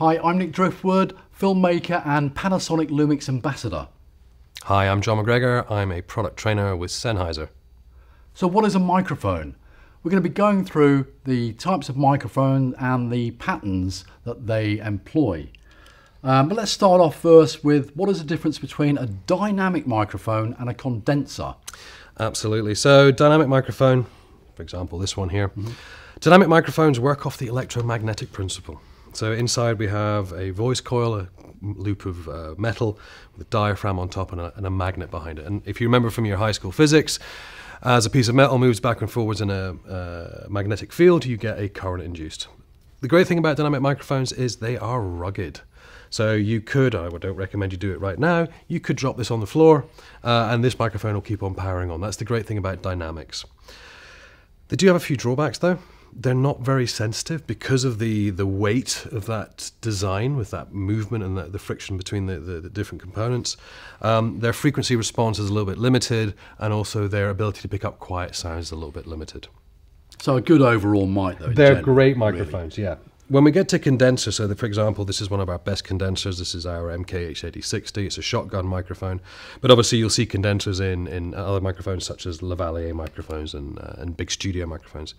Hi, I'm Nick Driftwood, filmmaker and Panasonic Lumix Ambassador. Hi, I'm John McGregor. I'm a product trainer with Sennheiser. So what is a microphone? We're going to be going through the types of microphones and the patterns that they employ. But let's start off first with what is the difference between a dynamic microphone and a condenser? Absolutely. So dynamic microphone, for example, this one here. Dynamic microphones work off the electromagnetic principle. So inside we have a voice coil, a loop of metal with a diaphragm on top and a magnet behind it. And if you remember from your high school physics, as a piece of metal moves back and forwards in a magnetic field, you get a current induced. The great thing about dynamic microphones is they are rugged. So you could, I don't recommend you do it right now, you could drop this on the floor and this microphone will keep on powering on. That's the great thing about dynamics. They do have a few drawbacks though. They're not very sensitive because of the weight of that design with that movement and the friction between the different components. Their frequency response is a little bit limited, and also their ability to pick up quiet sounds is a little bit limited. So a good overall mic though. They're great microphones, really. Yeah. When we get to condenser, so for example, this is one of our best condensers. This is our MKH8060. It's a shotgun microphone. But obviously you'll see condensers in other microphones such as Lavalier microphones and big studio microphones.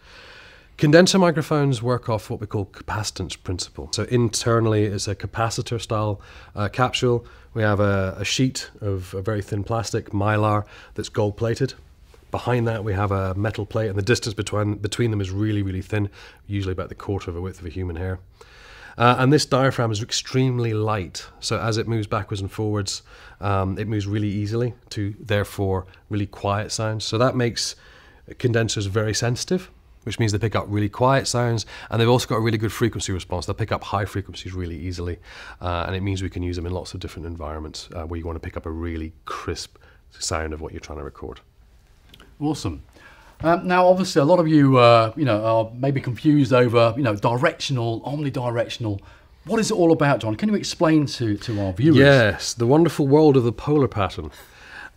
Condenser microphones work off what we call capacitance principle. So internally it's a capacitor style capsule. We have a sheet of a very thin plastic, mylar, that's gold plated. Behind that we have a metal plate, and the distance between them is really, really thin, usually about the quarter of a width of a human hair. And this diaphragm is extremely light, so as it moves backwards and forwards, it moves really easily to, therefore, really quiet sounds. So that makes condensers very sensitive, which means they pick up really quiet sounds, and they've also got a really good frequency response. They'll pick up high frequencies really easily, and it means we can use them in lots of different environments where you want to pick up a really crisp sound of what you're trying to record. Awesome. Now, obviously, a lot of you, are maybe confused over, directional, omnidirectional. What is it all about, John? Can you explain to our viewers? Yes, the wonderful world of the polar pattern.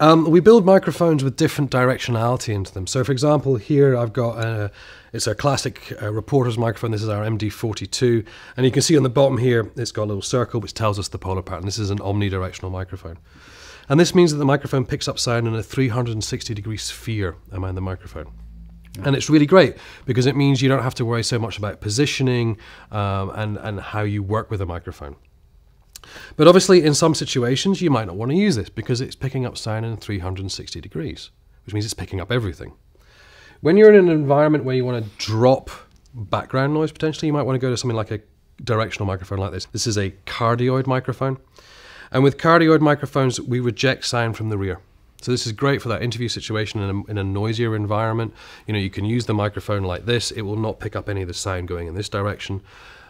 We build microphones with different directionality into them. So, for example, here I've got it's a classic reporter's microphone. This is our MD42, and you can see on the bottom here it's got a little circle which tells us the polar pattern. This is an omnidirectional microphone. And this means that the microphone picks up sound in a 360-degree sphere around the microphone. Yeah. And it's really great because it means you don't have to worry so much about positioning and how you work with a microphone. But obviously, in some situations, you might not want to use this because it's picking up sound in 360 degrees, which means it's picking up everything. When you're in an environment where you want to drop background noise, potentially, you might want to go to something like a directional microphone like this. This is a cardioid microphone. And with cardioid microphones, we reject sound from the rear. So this is great for that interview situation in a noisier environment. You can use the microphone like this. It will not pick up any of the sound going in this direction.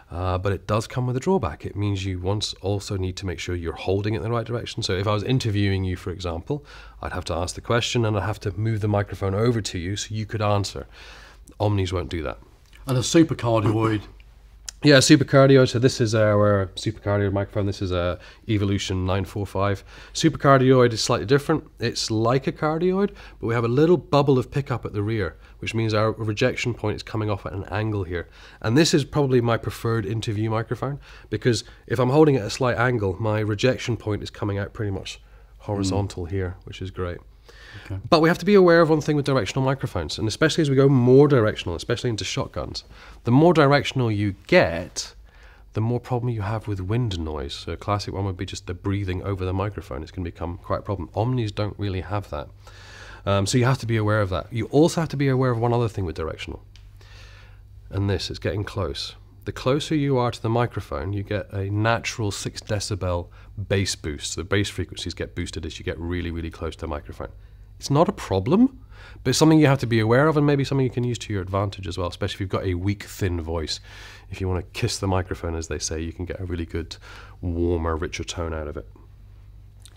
But it does come with a drawback. It means you also need to make sure you're holding it in the right direction. So if I was interviewing you, for example, I'd have to ask the question and I'd have to move the microphone over to you so you could answer. Omnis won't do that. And a supercardioid. Yeah, supercardioid. So this is our supercardioid microphone. This is a Evolution 945. Supercardioid is slightly different. It's like a cardioid, but we have a little bubble of pickup at the rear, which means our rejection point is coming off at an angle here. And this is probably my preferred interview microphone because if I'm holding it at a slight angle, my rejection point is coming out pretty much horizontal here, which is great. Okay. But we have to be aware of one thing with directional microphones, and especially as we go more directional, especially into shotguns, the more directional you get, the more problem you have with wind noise. So a classic one would be just the breathing over the microphone. It's going to become quite a problem. Omnis don't really have that. So you have to be aware of that. You also have to be aware of one other thing with directional, and this is getting close. The closer you are to the microphone, you get a natural 6 decibel bass boost. So the bass frequencies get boosted as you get really, really close to the microphone. It's not a problem, but it's something you have to be aware of, and maybe something you can use to your advantage as well, especially if you've got a weak, thin voice. If you want to kiss the microphone, as they say, you can get a really good, warmer, richer tone out of it.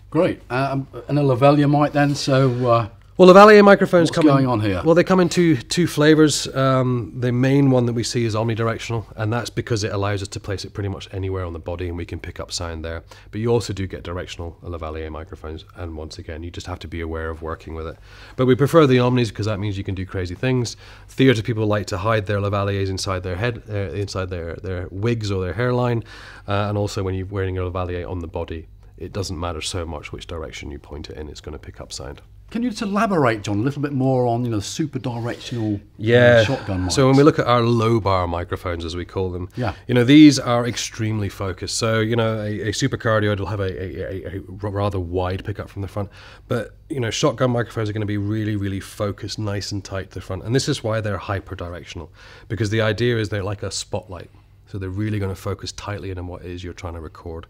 Great. And a Lavalier mic then, so Well, Lavalier microphones What's going on here? Well, they come in two flavors. The main one that we see is omnidirectional, and that's because it allows us to place it pretty much anywhere on the body, and we can pick up sound there. But you also do get directional Lavalier microphones, and once again, you just have to be aware of working with it. But we prefer the omnis because that means you can do crazy things. Theatre people like to hide their Lavaliers inside their head, inside their wigs or their hairline, and also when you're wearing your Lavalier on the body, it doesn't matter so much which direction you point it in; it's going to pick up sound. Can you just elaborate, John, a little bit more on, you know, super directional shotgun mics? So when we look at our low bar microphones, as we call them, yeah, you know, these are extremely focused. So, you know, a supercardioid will have a rather wide pickup from the front, but, you know, shotgun microphones are going to be really, really focused, nice and tight to the front. And this is why they're hyper-directional, because the idea is they're like a spotlight. So they're really going to focus tightly in on what it is you're trying to record.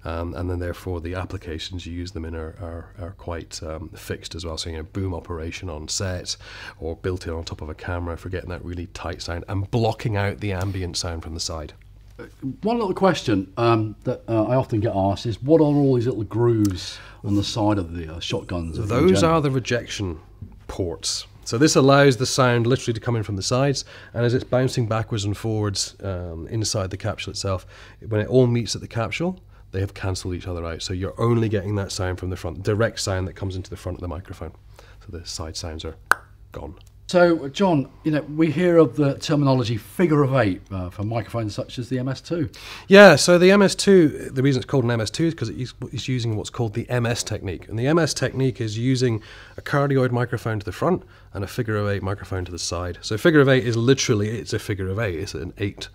And then therefore the applications you use them in are quite fixed as well. So, you know, boom operation on set or built in on top of a camera for getting that really tight sound and blocking out the ambient sound from the side. One little question that I often get asked is, what are all these little grooves on the side of the shotguns? Those are the rejection ports. So this allows the sound literally to come in from the sides, and as it's bouncing backwards and forwards inside the capsule itself, when it all meets at the capsule, they have cancelled each other out. So you're only getting that sound from the front, direct sound that comes into the front of the microphone. So the side sounds are gone. So, John, you know, we hear of the terminology figure of eight for microphones such as the MS2. Yeah, so the MS2, the reason it's called an MS2 is because it's using what's called the MS technique. And the MS technique is using a cardioid microphone to the front and a figure of eight microphone to the side. So figure of eight is literally, it's a figure of eight. It's an 8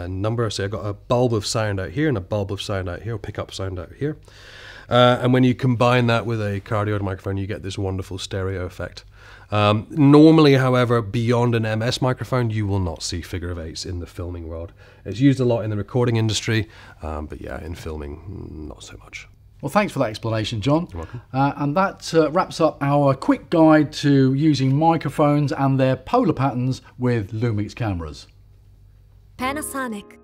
number. So I've got a bulb of sound out here and a bulb of sound out here, or pick up sound out here. And when you combine that with a cardioid microphone, you get this wonderful stereo effect. Normally, however, beyond an MS microphone, you will not see figure of eights in the filming world. It's used a lot in the recording industry, but yeah, in filming, not so much. Well, thanks for that explanation, John. You're welcome. And that wraps up our quick guide to using microphones and their polar patterns with Lumix cameras. Panasonic.